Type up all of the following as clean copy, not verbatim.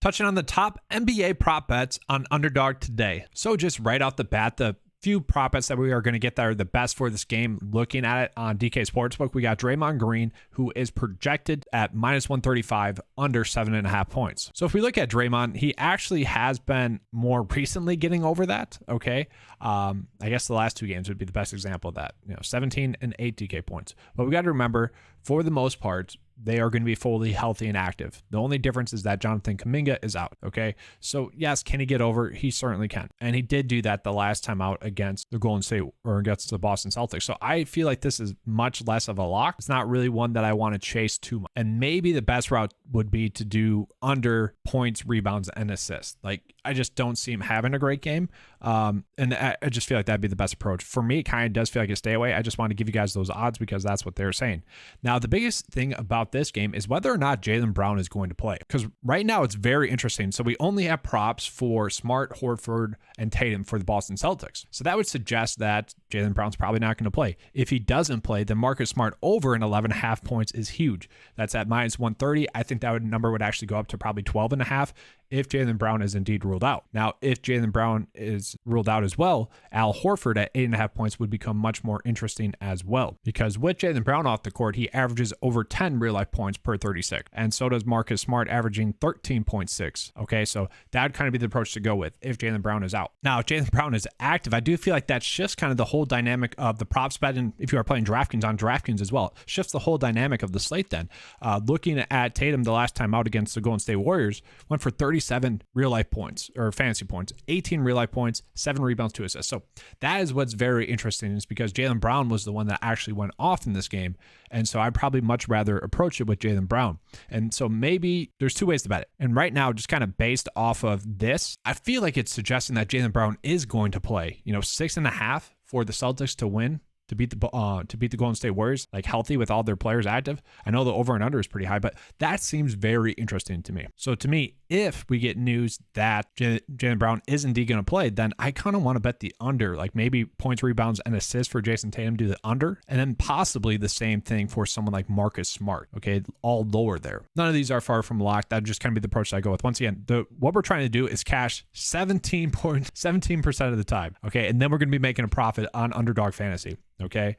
Touching on the top NBA prop bets on Underdog today. So just right off the bat, the few prop bets that we are going to get that are the best for this game. Looking at it on DK Sportsbook, we got Draymond Green, who is projected at -135 under 7.5 points. So if we look at Draymond, he actually has been more recently getting over that. Okay. I guess the last two games would be the best example of that, 17 and 8 DK points. But we got to remember, for the most part, they are going to be fully healthy and active. The only difference is that Jonathan Kuminga is out. Okay. So yes, can he get over? He certainly can. And he did do that the last time out against the Golden State or against the Boston Celtics. So I feel like this is much less of a lock. It's not really one that I want to chase too much. And maybe the best route would be to do under points, rebounds, and assists. Like, I just don't see him having a great game. And I just feel like that'd be the best approach. For me, it kind of does feel like a stay away. I just want to give you guys those odds because that's what they're saying. Now, the biggest thing about this game is whether or not Jaylen Brown is going to play. Because right now it's very interesting. So we only have props for Smart, Horford, and Tatum for the Boston Celtics. So that would suggest that Jaylen Brown's probably not going to play. If he doesn't play, then Marcus Smart over an 11.5 points is huge. That's at -130. I think that number would actually go up to probably 12.5 if Jaylen Brown is indeed ruled out. Now, if Jaylen Brown is ruled out as well, Al Horford at 8.5 points would become much more interesting as well. Because with Jaylen Brown off the court, he averages over 10 real life points per 36. And so does Marcus Smart, averaging 13.6. Okay, so that would kind of be the approach to go with if Jaylen Brown is out. Now, if Jaylen Brown is active, I do feel like that shifts kind of the whole dynamic of the props bet. And if you are playing DraftKings on DraftKings as well, it shifts the whole dynamic of the slate then. Looking at Tatum the last time out against the Golden State Warriors, went for 37 real life points or fantasy points, 18 real life points, 7 rebounds, 2 assists. So that is what's very interesting, is because Jaylen Brown was the one that actually went off in this game. And so I'd probably much rather approach it with Jaylen Brown. And so maybe there's two ways to bet it. And right now, just kind of based off of this, I feel like it's suggesting that Jaylen Brown is going to play, 6.5 for the Celtics to win, to beat the Golden State Warriors, like healthy with all their players active. I know the over and under is pretty high, but that seems very interesting to me. So to me, if we get news that Jaylen Brown is indeed going to play, then I kind of want to bet the under, like maybe points, rebounds, and assists for Jason Tatum, do the under, and then possibly the same thing for someone like Marcus Smart. Okay, all lower there. None of these are far from locked. That'd just kind of be the approach that I go with. Once again, what we're trying to do is cash 17% of the time. Okay, and then we're going to be making a profit on Underdog Fantasy. Okay,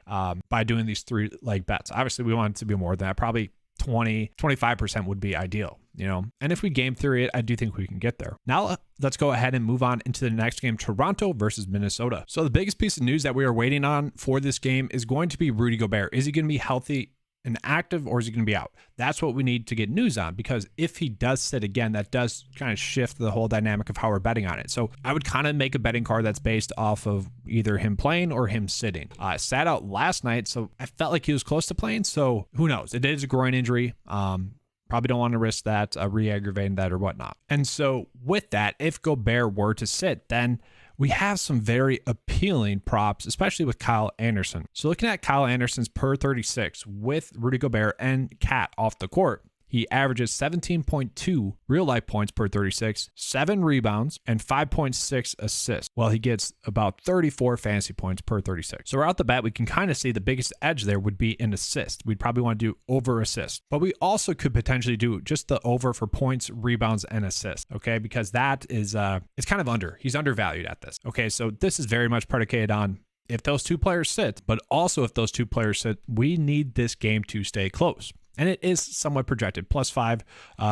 by doing these 3 leg bets. Obviously, we want it to be more than that. Probably 25% would be ideal, and if we game theory it, I do think we can get there. Now let's go ahead and move on into the next game, Toronto versus Minnesota. So the biggest piece of news that we are waiting on for this game is going to be Rudy Gobert. Is he going to be healthy and active, or is he going to be out? That's what we need to get news on, because if he does sit again, that does kind of shift the whole dynamic of how we're betting on it. So I would kind of make a betting card that's based off of either him playing or him sitting. Sat out last night, so I felt like he was close to playing, so who knows? It is a groin injury. Probably don't want to risk that, re-aggravating that or whatnot. And so with that, if Gobert were to sit, then we have some very appealing props, especially with Kyle Anderson. So looking at Kyle Anderson's per 36 with Rudy Gobert and Cat off the court, he averages 17.2 real life points per 36, 7 rebounds, and 5.6 assists, while he gets about 34 fantasy points per 36. So right out the bat, we can kind of see the biggest edge there would be in assist. We'd probably want to do over assist, but we also could potentially do just the over for points, rebounds, and assists. Okay, because that is it's kind of under. He's undervalued at this. Okay, so this is very much predicated on if those two players sit, but also if those two players sit, we need this game to stay close. And it is somewhat projected, +5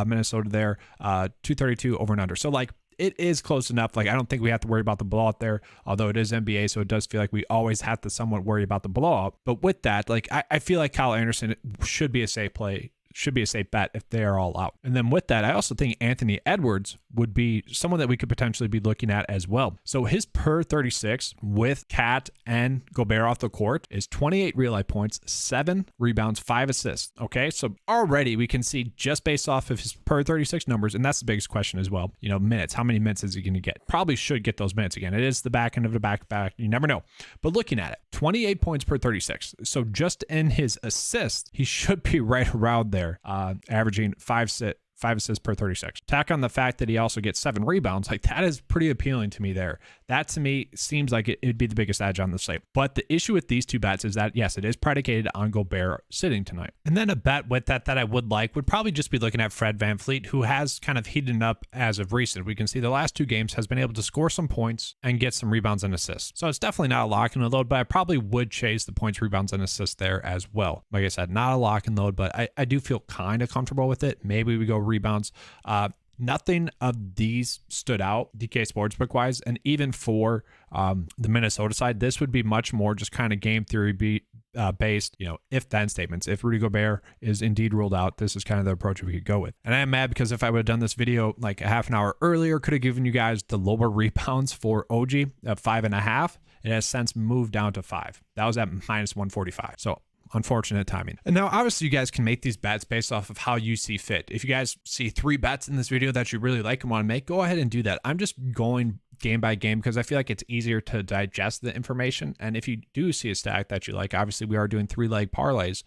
Minnesota there, 232 over and under. So like it is close enough. Like I don't think we have to worry about the blowout there, although it is NBA, so it does feel like we always have to somewhat worry about the blowout. But with that, like I feel like Kyle Anderson should be a safe play. Should be a safe bet if they are all out. And then with that, I also think Anthony Edwards would be someone that we could potentially be looking at as well. So his per 36 with Cat and Gobert off the court is 28 real life points, 7 rebounds, 5 assists. Okay, so already we can see just based off of his per 36 numbers, and that's the biggest question as well. Minutes. How many minutes is he going to get? Probably should get those minutes again. It is the back end of the back. You never know. But looking at it, 28 points per 36. So just in his assists, he should be right around there. Averaging 5 5 assists per 36. Tack on the fact that he also gets 7 rebounds. Like, that is pretty appealing to me there. That to me seems like it'd be the biggest edge on the slate. But the issue with these two bets is that, yes, it is predicated on Gobert sitting tonight. And then a bet with that I would like would probably just be looking at Fred VanVleet, who has kind of heated up as of recent. We can see the last 2 games has been able to score some points and get some rebounds and assists. So it's definitely not a lock and load, but I probably would chase the points, rebounds, and assists there as well. Like I said, not a lock and load, but I do feel kind of comfortable with it. Maybe we go rebounds. Nothing of these stood out DK Sportsbook wise, and even for the Minnesota side, this would be much more just kind of game theory based, if then statements. If Rudy Gobert is indeed ruled out, this is kind of the approach we could go with. And I am mad because if I would have done this video like a half an hour earlier, could have given you guys the lower rebounds for OG at 5.5. It has since moved down to 5. That was at minus 145. So unfortunate timing. And now obviously you guys can make these bets based off of how you see fit. If you guys see 3 bets in this video that you really like and want to make, go ahead and do that. I'm just going game by game because I feel like it's easier to digest the information. And if you do see a stack that you like, obviously we are doing 3-leg parlays.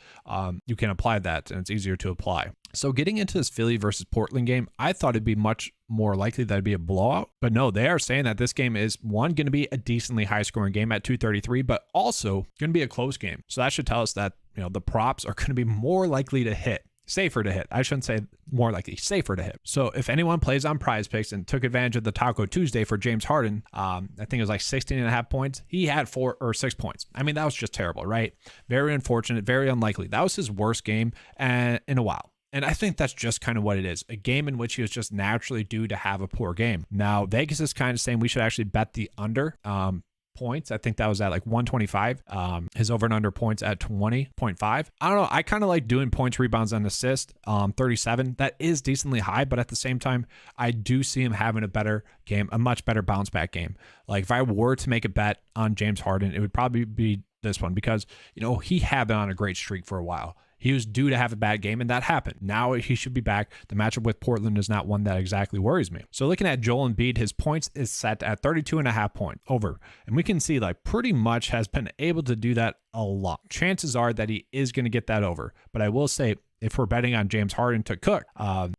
You can apply that and it's easier to apply. So getting into this Philly versus Portland game, I thought it'd be much more likely that it'd be a blowout. But no, they are saying that this game is, one, going to be a decently high scoring game at 233, but also going to be a close game. So that should tell us that, the props are going to be more likely to hit. Safer to hit. I shouldn't say more likely, safer to hit. So if anyone plays on Prize Picks and took advantage of the Taco Tuesday for James Harden, I think it was like 16.5 points. He had 4 or 6 points. I mean, that was just terrible, right? Very unfortunate, very unlikely. That was his worst game in a while. And I think that's just kind of what it is. A game in which he was just naturally due to have a poor game. Now, Vegas is kind of saying we should actually bet the under points. I think that was at like 125. His over and under points at 20.5. I don't know. I kind of like doing points, rebounds, and assists. 37. That is decently high, but at the same time, I do see him having a better game, a much better bounce back game. Like if I were to make a bet on James Harden, it would probably be this one because, he had been on a great streak for a while. He was due to have a bad game, and that happened. Now he should be back. The matchup with Portland is not one that exactly worries me. So looking at Joel Embiid, his points is set at 32.5 points over. And we can see like pretty much has been able to do that a lot. Chances are that he is going to get that over. But I will say, if we're betting on James Harden to cook,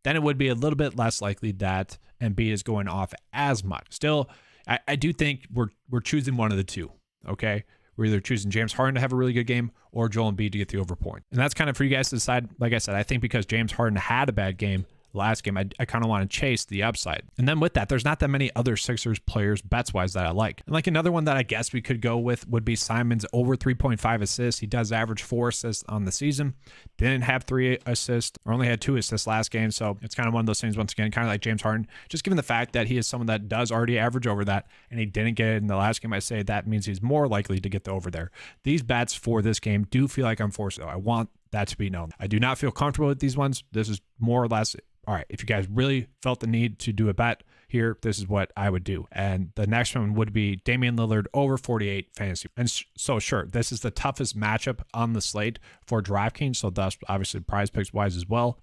then it would be a little bit less likely that Embiid is going off as much. Still, I do think we're choosing one of the two, okay? We're either choosing James Harden to have a really good game or Joel Embiid to get the over point. And that's kind of for you guys to decide. Like I said, I think because James Harden had a bad game last game, I kind of want to chase the upside. And then with that, there's not that many other Sixers players bets wise that I like. And like another one that I guess we could go with would be Simon's over 3.5 assists. He does average 4 assists on the season. Didn't have 3 assists or only had 2 assists last game. So it's kind of one of those things, once again, kind of like James Harden, just given the fact that he is someone that does already average over that and he didn't get it in the last game, I say that means he's more likely to get the over there. These bets for this game do feel like I'm forced though. I want that to be known. I do not feel comfortable with these ones. This is more or less, all right, if you guys really felt the need to do a bet here, this is what I would do. And the next one would be Damian Lillard over 48 fantasy. And so sure, this is the toughest matchup on the slate for DraftKings. So thus obviously Prize Picks wise as well.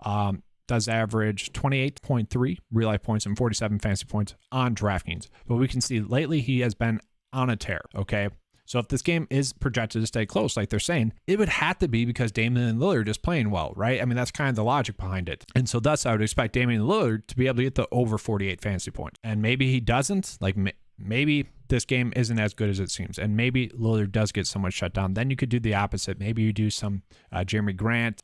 Does average 28.3 real life points and 47 fantasy points on DraftKings. But we can see lately he has been on a tear, okay? So if this game is projected to stay close, like they're saying, it would have to be because Damian Lillard is playing well, right? I mean, that's kind of the logic behind it. And so thus I would expect Damian Lillard to be able to get the over 48 fantasy points. And maybe he doesn't. Like maybe this game isn't as good as it seems. And maybe Lillard does get someone shut down. Then you could do the opposite. Maybe you do some Jeremy Grant,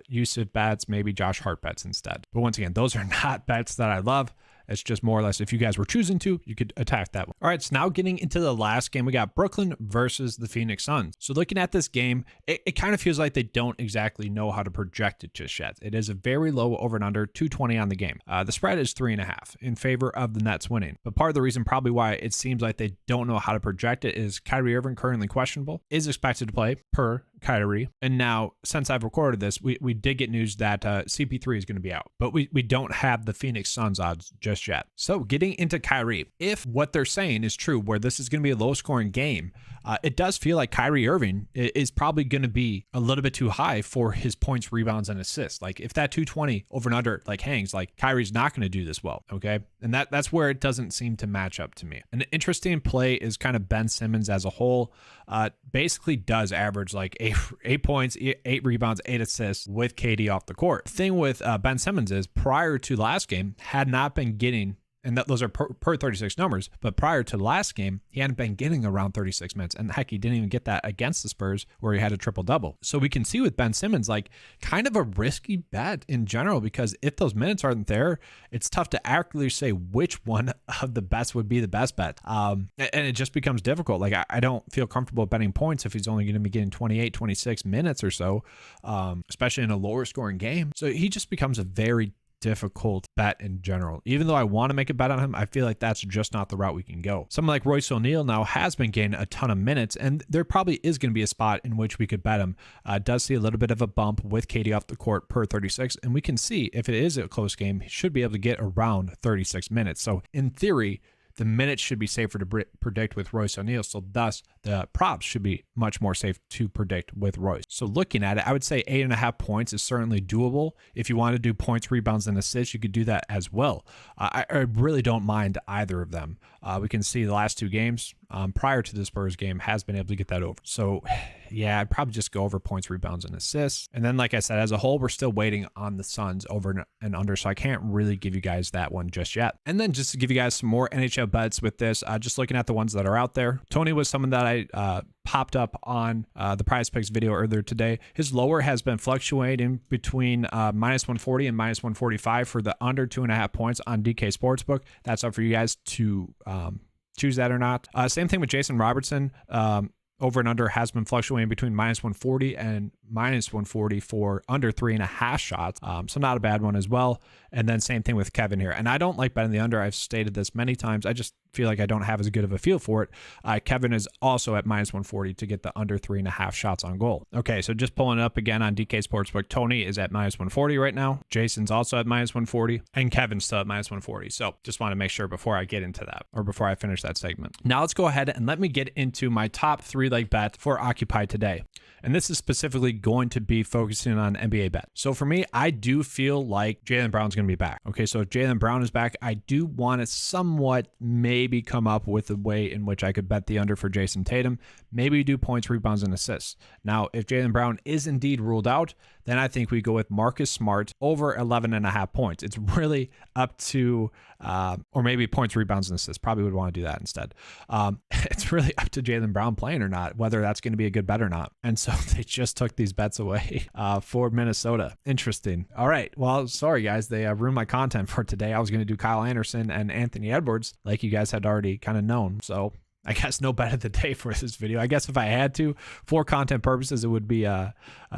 Yusuf bets, maybe Josh Hart bets instead. But once again, those are not bets that I love. It's just more or less if you guys were choosing to, you could attack that one. All right, so now getting into the last game, we got Brooklyn versus the Phoenix Suns. So looking at this game, it kind of feels like they don't exactly know how to project it just yet. It is a very low over and under 220 on the game. The spread is 3.5 in favor of the Nets winning. But part of the reason probably why it seems like they don't know how to project it is Kyrie Irving, currently questionable, is expected to play per Kyrie. And now, since I've recorded this, we did get news that CP3 is going to be out. But we don't have the Phoenix Suns odds just yet. So getting into Kyrie, if what they're saying is true, where this is going to be a low-scoring game, it does feel like Kyrie Irving is probably going to be a little bit too high for his points, rebounds, and assists. Like if that 220 over and under like hangs, like Kyrie's not going to do this well. Okay. And that's where it doesn't seem to match up to me. An interesting play is kind of Ben Simmons as a whole. Basically does average like eight points, 8 rebounds, 8 assists with KD off the court. The thing with Ben Simmons is prior to last game had not been getting, and those are per 36 numbers, but prior to last game, he hadn't been getting around 36 minutes. And heck, he didn't even get that against the Spurs where he had a triple-double. So we can see with Ben Simmons, like kind of a risky bet in general, because if those minutes aren't there, it's tough to accurately say which one of the best would be the best bet. And it just becomes difficult. Like I don't feel comfortable betting points if he's only going to be getting 28, 26 minutes or so, especially in a lower scoring game. So he just becomes a very difficult bet in general. Even though I want to make a bet on him, I feel like that's just not the route we can go. Someone like Royce O'Neal now has been getting a ton of minutes, and there probably is going to be a spot in which we could bet him. Does see a little bit of a bump with KD off the court per 36, and we can see if it is a close game, he should be able to get around 36 minutes. So in theory, the minutes should be safer to predict with Royce O'Neal, so thus the props should be much more safe to predict with Royce. So looking at it, I would say 8.5 points is certainly doable. If you want to do points, rebounds, and assists, you could do that as well. I really don't mind either of them. We can see the last 2 games prior to the Spurs game has been able to get that over. So yeah, I'd probably just go over points, rebounds, and assists. And then, like I said, as a whole, we're still waiting on the Suns over and under, so I can't really give you guys that one just yet. And then just to give you guys some more NHL bets with this, just looking at the ones that are out there. Tony was someone that I popped up on the Prize Picks video earlier today. His lower has been fluctuating between minus 140 and minus 145 for the under 2.5 points on DK Sportsbook. That's up for you guys to choose that or not. Same thing with Jason Robertson. Over and under has been fluctuating between minus 140 and minus 140 for under 3.5 shots. So not a bad one as well. And then same thing with Kevin here. And I don't like betting the under. I've stated this many times. I just feel like I don't have as good of a feel for it. Kevin is also at minus 140 to get the under 3.5 shots on goal. Okay, so just pulling it up again on DK Sportsbook, Tony is at minus 140 right now. Jason's also at minus 140 and Kevin's still at minus 140. So just want to make sure before I get into that or before I finish that segment. Now let's go ahead and let me get into my top 3 leg bet for Occupy today. And this is specifically going to be focusing on NBA bet. So for me, I do feel like Jaylen Brown's going to be back. Okay, so if Jaylen Brown is back, I do want to somewhat maybe come up with a way in which I could bet the under for Jason Tatum. Maybe do points, rebounds, and assists. Now, if Jaylen Brown is indeed ruled out, then I think we go with Marcus Smart over 11.5 points. It's really up to, or maybe points, rebounds, and assists. Probably would want to do that instead. It's really up to Jaylen Brown playing or not, whether that's going to be a good bet or not. And so they just took these bets away for Minnesota. Interesting. All right. Well, sorry, guys. They ruined my content for today. I was going to do Kyle Anderson and Anthony Edwards, like you guys had already kind of known. So I guess no bet of the day for this video. I guess if I had to, for content purposes, it would be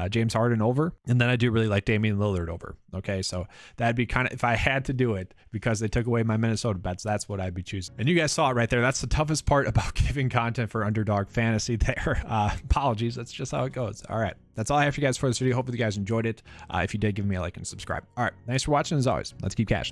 James Harden over. And then I do really like Damian Lillard over. Okay, so that'd be kind of, if I had to do it, because they took away my Minnesota bets, that's what I'd be choosing. And you guys saw it right there. That's the toughest part about giving content for Underdog Fantasy there. Apologies, that's just how it goes. All right, that's all I have for you guys for this video. Hopefully you guys enjoyed it. If you did, give me a like and subscribe. All right, thanks for watching as always. Let's keep cashing.